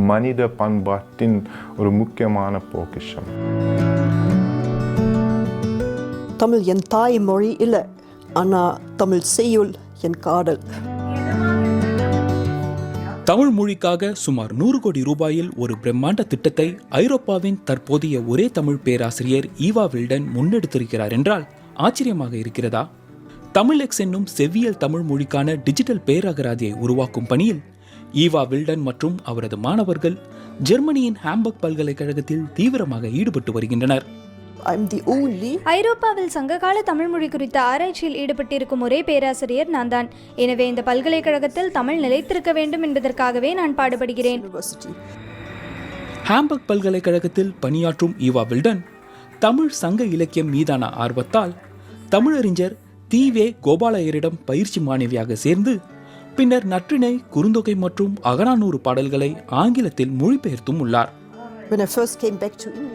மனித பண்பாட்டின் ஒரு முக்கியமான பொக்கிஷம். தமிழ் என் தாய் மொழி இல்லை, ஆனால் தமிழ் செய்யுள் என் காதல். தமிழ் மொழிக்காக சுமார் 100 கோடி ரூபாயில் ஒரு பிரம்மாண்ட திட்டத்தை ஐரோப்பாவின் தற்போதைய ஒரே தமிழ் பேராசிரியர் ஈவா வில்டன் முன்னெடுத்திருக்கிறார் என்றால் ஆச்சரியமாக இருக்கிறதா? தமிழெக்ஸ் என்னும் செவ்வியல் தமிழ் மொழிக்கான டிஜிட்டல் பேரகராதியை உருவாக்கும் பணியில் ஈவா வில்டன் மற்றும் அவரது மாணவர்கள் ஜெர்மனியின் ஹாம்பர்க் பல்கலைக்கழகத்தில் தீவிரமாக ஈடுபட்டு வருகின்றனர். ஐரோப்பாவில் சங்ககால தமிழ் மொழி குறித்த ஆராய்ச்சியில் ஈடுபட்டிருக்கும் ஒரே பேராசிரியர் நான் தான். எனவே இந்த பல்கலைக்கழகத்தில் தமிழ் நிலைத்திருக்க வேண்டும் என்பதற்காகவே நான் பாடுபடுகிறேன். ஹாம்பர்க் பல்கலைக்கழகத்தில் பணியாற்றும் ஈவா வில்டன் தமிழ் சங்க இலக்கியம் மீதான ஆர்வத்தால் தமிழறிஞர் தீவே கோபாலையரிடம் பயிற்சி மாணவியாக சேர்ந்து பின்னர் நற்றிணை, குறுந்தொகை மற்றும் அகநானூறு பாடல்களை ஆங்கிலத்தில் மொழிபெயர்த்தும் உள்ளார்.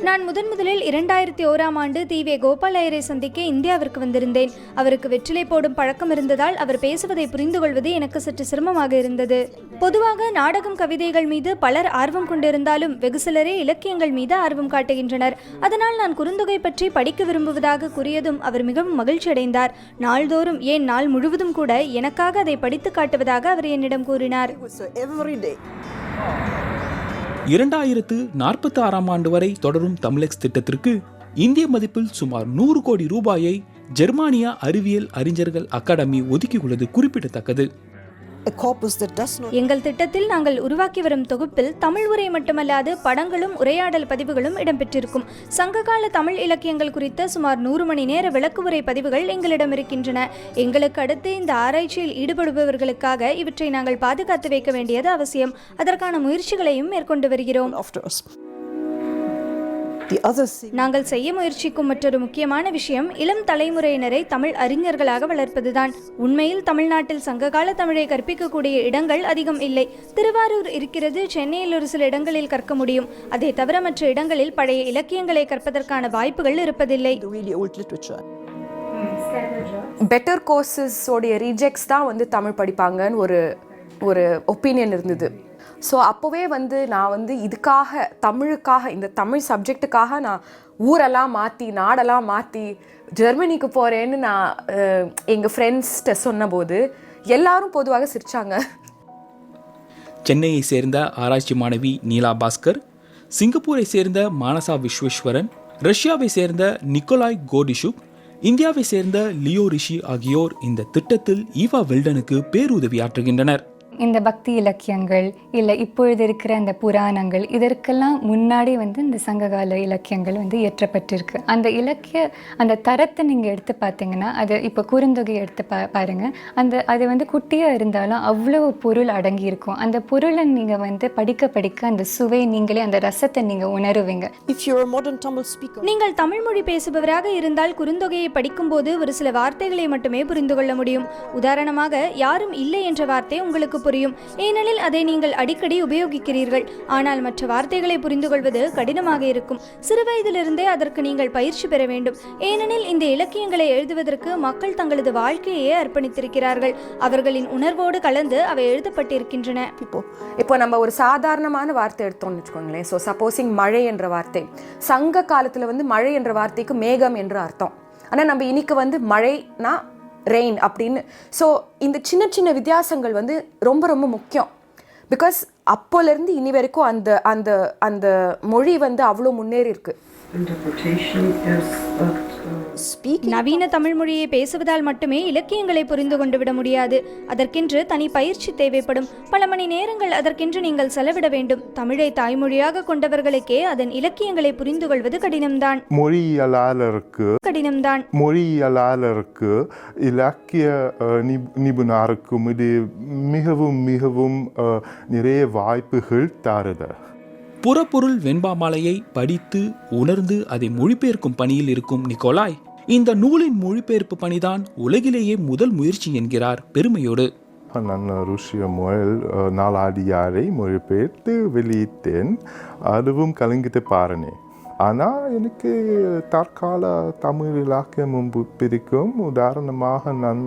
நான் முதலில் 2001ஆம் ஆண்டு தீவே கோபாலையரை சந்திக்க இந்தியாவிற்கு வந்திருந்தேன். அவருக்கு வெற்றிலை போடும் பழக்கம் இருந்ததால் அவர் பேசுவதை புரிந்து கொள்வது எனக்கு சற்று சிரமமாக இருந்தது. பொதுவாக நாடகம், கவிதைகள் மீது பலர் ஆர்வம் கொண்டிருந்தாலும் வெகு சிலரே இலக்கியங்கள் மீது ஆர்வம் காட்டுகின்றனர். அதனால் நான் குறுந்தொகை பற்றி படிக்க விரும்புவதாக கூறியதும் அவர் மிகவும் மகிழ்ச்சி அடைந்தார். நாள்தோறும், ஏன் நாள் முழுவதும் கூட எனக்காக அதை படித்து காட்டுவதாக அவர் என்னிடம் கூறினார். 2046ஆம் ஆண்டு வரை தொடரும் தமிழெக்ஸ் திட்டத்திற்கு இந்திய மதிப்பில் சுமார் 100 கோடி ரூபாயை ஜெர்மானியா அறிவியல் அறிஞர்கள் அகாடமி ஒதுக்கியுள்ளது குறிப்பிடத்தக்கது. எங்கள் திட்டத்தில் நாங்கள் உருவாக்கி வரும் தொகுப்பில் தமிழ் உரை மட்டுமல்லாது படங்களும் உரையாடல் பதிவுகளும் இடம்பெற்றிருக்கும். சங்ககால தமிழ் இலக்கியங்கள் குறித்த சுமார் 100 மணி நேர விளக்கு உரை பதிவுகள் எங்களிடம் இருக்கின்றன. எங்களுக்கு அடுத்து இந்த ஆராய்ச்சியில் ஈடுபடுபவர்களுக்காக இவற்றை நாங்கள் பாதுகாத்து வைக்க வேண்டியது அவசியம். அதற்கான முயற்சிகளையும் மேற்கொண்டு வருகிறோம். நாங்கள் செய்ய முயற்சிக்கும் மற்றொரு முக்கியமான விஷயம் இளம் தலைமுறையினரை தமிழ் அறிஞர்களாக வளர்ப்பதுதான். உண்மையில் தமிழ்நாட்டில் சங்ககால தமிழை கற்பிக்கக்கூடிய இடங்கள் அதிகம் இல்லை. திருவாரூர் இருக்கிறது, சென்னையில் ஒரு சில இடங்களில் கற்க முடியும். அதை தவிர மற்ற இடங்களில் பழைய இலக்கியங்களை கற்பதற்கான வாய்ப்புகள் இருப்பதில்லை. பெட்டர் கோர்சஸோடைய ரீஜெக்ட்ஸ் தான் வந்து தமிழ் படிப்பாங்கன்னு ஒரு ஒப்பீனியன் இருந்தது. ஸோ அப்போவே வந்து நான் இதுக்காக தமிழுக்காக, இந்த தமிழ் சப்ஜெக்டுக்காக நான் ஊரெல்லாம் மாற்றி, நாடெல்லாம் மாற்றி ஜெர்மனிக்கு போகிறேன்னு நான் எங்கள் ஃப்ரெண்ட்ஸ்கிட்ட சொன்னபோது எல்லாரும் பொதுவாக சிரித்தாங்க. சென்னையை சேர்ந்த ஆராய்ச்சி மாணவி நீலா பாஸ்கர், சிங்கப்பூரை சேர்ந்த மானசா விஸ்வேஸ்வரன், ரஷ்யாவை சேர்ந்த நிக்கோலாய் கோடிஷுக், இந்தியாவை சேர்ந்த லியோ ரிஷி ஆகியோர் இந்த திட்டத்தில் ஈவா வில்டனுக்கு பேருதவியாற்றுகின்றனர். இந்த பக்தி இலக்கியங்கள் இல்லை இப்பொழுது இருக்கிற அந்த புராணங்கள் இதற்கெல்லாம் முன்னாடி இந்த சங்ககால இலக்கியங்கள் இயற்றப்பட்டிருக்கு. அந்த தரத்தை நீங்கள் எடுத்து பார்த்தீங்கன்னா, அது இப்போ குறுந்தொகை எடுத்து பாருங்கள். அது குட்டியாக இருந்தாலும் அவ்வளவு பொருள் அடங்கியிருக்கும். அந்த பொருளை நீங்கள் படிக்க அந்த சுவை, நீங்களே அந்த ரசத்தை நீங்கள் உணருவீங்க. நீங்கள் தமிழ் மொழி பேசுபவராக இருந்தால் குறுந்தொகையை படிக்கும்போது ஒரு சில வார்த்தைகளை மட்டுமே புரிந்து கொள்ள முடியும். உதாரணமாக, யாரும் இல்லை என்ற வார்த்தை உங்களுக்கு புரியும், ஏனெனில் அதை நீங்கள் அடிக்கடி உபயோகிக்கிறீர்கள். ஆனால் மற்ற வார்த்தைகளை புரிந்து கொள்வது கடினமாக இருக்கும். சிறுவயதிலிருந்தே அதற்கு நீங்கள் பயிற்சி பெற வேண்டும். ஏனெனில் இந்த இலக்கியங்களை எழுதுவதற்கு மக்கள் தங்களது வாழ்க்கையே அர்ப்பணித்திருக்கிறார்கள். அவர்களின் உணர்வோடு கலந்து அவை எழுதப்பட்டிருக்கின்றன. இப்போ நம்ம ஒரு சாதாரணமான வார்த்தை எடுத்தோம்னு வச்சுக்கோங்களேன். ஸோ சப்போஸிங் மழை என்ற வார்த்தை, சங்க காலத்தில் மழை என்ற வார்த்தைக்கு மேகம் என்று அர்த்தம். ஆனால் நம்ம இன்னைக்கு மழைனா ரெயின் அப்படின்னு. ஸோ இந்த சின்ன சின்ன வித்தியாசங்கள் ரொம்ப ரொம்ப முக்கியம். பிகாஸ் அப்போலேருந்து இனி வரைக்கும் அந்த அந்த அந்த மொழி அவ்வளோ முன்னேறி இருக்கு. நவீன தமிழ் மொழியை பேசுவதால் மட்டுமே இலக்கியங்களை புரிந்து கொண்டு விட முடியாது. அதற்கென்று தனி பயிற்சி தேவைப்படும். பல மணி நேரங்கள் அதற்கென்று நீங்கள் செலவிட வேண்டும். தமிழை தாய்மொழியாக கொண்டவர்களுக்கே அதன் இலக்கியங்களை புரிந்து கொள்வது கடினம்தான். மொழியியலாளருக்கு இலக்கிய நிபுணருக்கும் இது மிகவும் மிகவும் நிறைய வாய்ப்புகள் தருது. புறப்பொருள் வெண்பாமாலையை படித்து உணர்ந்து அதை மொழிபெயர்க்கும் பணியில் இருக்கும் நிக்கோலாய், இந்த நூலின் மொழிபெயர்ப்பு பணிதான் உலகிலேயே முதல் முயற்சி என்கிறார் பெருமையோடு. நான் ருஷ்ய மொழியில் நாலாடியாரை மொழிபெயர்த்து வெளியிட்டேன். அதுவும் கலங்கிட்டு பாருனே. ஆனால் எனக்கு தற்கால தமிழ் இலக்கியமும் பிடிக்கும். உதாரணமாக நான்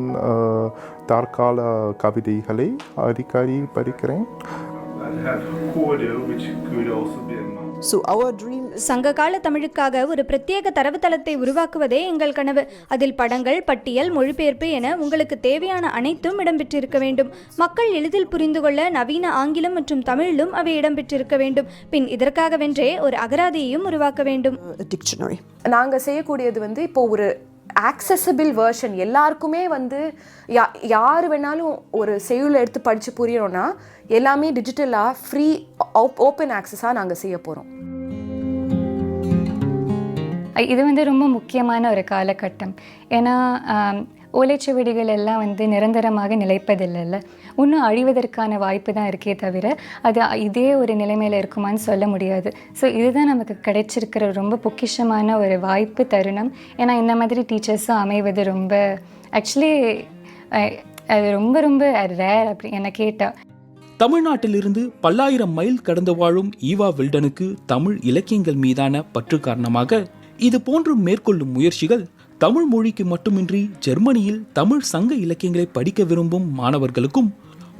தற்கால கவிதைகளை அடிக்கடி படிக்கிறேன். and have Kodo, which could also be a month. So our dream is சங்ககால தமிழுக்காக ஒரு பிரத்யேக தரவுத்தளத்தை உருவாக்குவதே எங்கள் கனவு. அதில் படங்கள், பட்டியல், மொழிபெயர்ப்பு என உங்களுக்கு தேவையான அனைத்தும் இடம்பெற்றிருக்க வேண்டும். மக்கள் எளிதில் புரிந்து கொள்ள நவீன ஆங்கிலம் மற்றும் தமிழிலும் அவை இடம்பெற்றிருக்க வேண்டும். பின் இதற்காகவென்றே ஒரு அகராதியையும் உருவாக்க வேண்டும். a dictionary. நாங்கள் செய்யக்கூடியது வந்து இப்போ ஒரு ஆக்சசபிள் வேர்ஷன், எல்லாருக்குமே வந்து யார் வேணாலும் ஒரு செய்யுளை எடுத்து படித்து புரியணும்னா எல்லாமே டிஜிட்டலாக ஃப்ரீ ஓப்பன் ஆக்சஸாக நாங்கள் செய்ய போகிறோம். இது வந்து ரொம்ப முக்கியமான ஒரு காலகட்டம். ஏன்னா ஓலைச்சுவடிகள் எல்லாம் வந்து நிரந்தரமாக நிலைப்பதில்லைல்ல, இன்னும் அழிவதற்கான வாய்ப்பு தான் இருக்கே தவிர அது இதே ஒரு நிலைமையில் இருக்குமான்னு சொல்ல முடியாது. ஸோ இதுதான் நமக்கு கிடைச்சிருக்கிற ரொம்ப பொக்கிஷமான ஒரு வாய்ப்பு, தருணம். ஏன்னா இந்த மாதிரி டீச்சர்ஸும் அமைவது ரொம்ப ஆக்சுவலி அது ரொம்ப ரொம்ப ரேர் அப்படி என்னை கேட்டால். தமிழ்நாட்டிலிருந்து பல்லாயிரம் மைல் கடந்து வாழும் ஈவா வில்டனுக்கு தமிழ் இலக்கியங்கள் மீதான பற்று காரணமாக இது போன்று மேற்கொள்ளும் முயற்சிகள் தமிழ் மொழிக்கு மட்டுமின்றி ஜெர்மனியில் தமிழ் சங்க இலக்கியங்களை படிக்க விரும்பும் மாணவர்களுக்கும்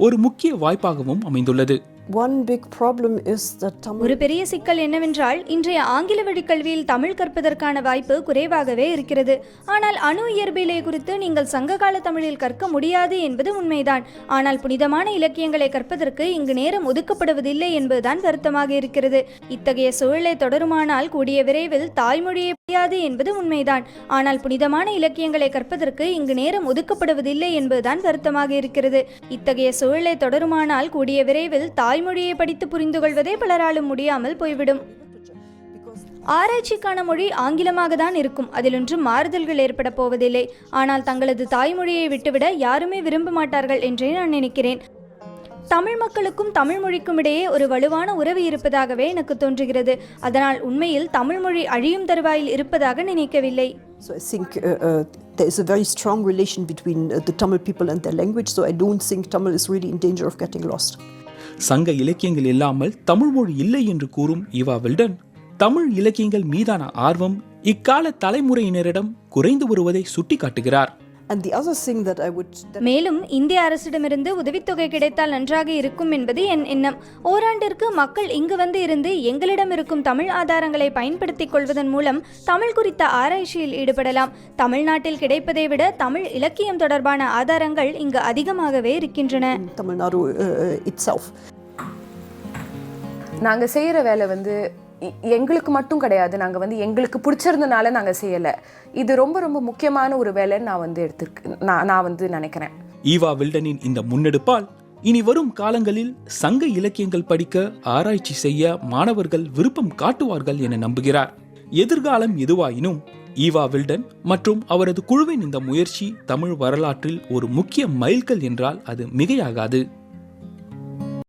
ஒரு முக்கிய வாய்ப்பாகவும் அமைந்துள்ளது. One big problem is that Tamil ஒரு பெரிய சிக்கல் என்னவென்றால் இன்றைய ஆங்கில வழி கல்வியில் தமிழ் கற்பதற்கான வாய்ப்பு குறைவாகவே இருக்கிறது. ஆனால் அணு இயற்பியலை குறித்து நீங்கள் சங்ககால தமிழில் கற்க முடியாது என்பது உண்மைதான். ஆனால் புனிதமான இலக்கியங்களை கற்பதற்கு இங்கு நேரம் ஒதுக்கப்படுவதில்லை என்பதுதான் வருத்தமாக இருக்கிறது. இத்தகைய சூழலை தொடருமானால் கூடிய விரைவில் தாய்மொழியை முடியாது என்பது உண்மைதான். ஆனால் புனிதமான இலக்கியங்களை கற்பதற்கு இங்கு நேரம் ஒதுக்கப்படுவதில்லை என்பதுதான் வருத்தமாக இருக்கிறது. இத்தகைய சூழலை தொடருமானால் கூடிய விரைவில் தாய்மொழியை படித்து புரிந்து கொள்வதே பலராலும் முடியாமல் போய்விடும். ஆராய்ச்சிக்கான மொழி ஆங்கிலமாக தான் இருக்கும், அதில் ஒன்றும் மாறுதல்கள் ஏற்பட போவதில்லை. ஆனால் தங்களது தாய்மொழியை விட்டுவிட யாருமே விரும்ப மாட்டார்கள் என்றே நான் நினைக்கிறேன். தமிழ் மக்களுக்கும் தமிழ் மொழிக்கும் இடையே ஒரு வலுவான உறவு இருப்பதாகவே எனக்கு தோன்றுகிறது. அதனால் உண்மையில் தமிழ் மொழி அழியும் தருவாயில் இருப்பதாக நினைக்கவில்லை. So I think there is a very strong relation between the Tamil people and their language. So I don't think Tamil is really in danger of getting lost. சங்க இலக்கியங்கள் இல்லாமல் தமிழ் மொழி இல்லை என்று கூறும் ஈவா வில்டன் தமிழ் இலக்கியங்கள் மீதான ஆர்வம் இக்கால தலைமுறையினரிடம் குறைந்து வருவதை சுட்டிக்காட்டுகிறார். And the other thing that I would மேலும் இந்திய அரசிடமிருந்து உதவித்தொகை கிடைத்தால் நன்றாக இருக்கும் என்பது என் எண்ணம். ஓராண்டிற்கு மக்கள் இங்கு வந்து இருந்து எங்களிடம் இருக்கும் தமிழ் ஆதாரங்களை பயன்படுத்திக் கொள்வதன் மூலம் தமிழ் குறித்த ஆராய்ச்சியில் ஈடுபடலாம். தமிழ்நாட்டில் கிடைப்பதை விட தமிழ் இலக்கியம் தொடர்பான ஆதாரங்கள் இங்கு அதிகமாகவே இருக்கின்றன. Tamil Nadu itself. நாங்கள் செய்கிற வேலை வந்து எங்களுக்கு மட்டும் கிடையாது. நாங்கள் வந்து எங்களுக்கு பிடிச்சிருந்தனால நாங்கள் செய்யலை. இது ரொம்ப ரொம்ப முக்கியமான ஒரு வேலைன்னு நான் வந்து நான் வந்து நினைக்கிறேன். ஈவா வில்டனின் இந்த முன்னெடுப்பால் இனி வரும் காலங்களில் சங்க இலக்கியங்கள் படிக்க ஆராய்ச்சி செய்ய மாணவர்கள் விருப்பம் காட்டுவார்கள் என நம்புகிறார். எதிர்காலம் எதுவாயினும் ஈவா வில்டன் மற்றும் அவரது குழுவின் இந்த முயற்சி தமிழ் வரலாற்றில் ஒரு முக்கிய மைல்கல் என்றால் அது மிகையாகாது.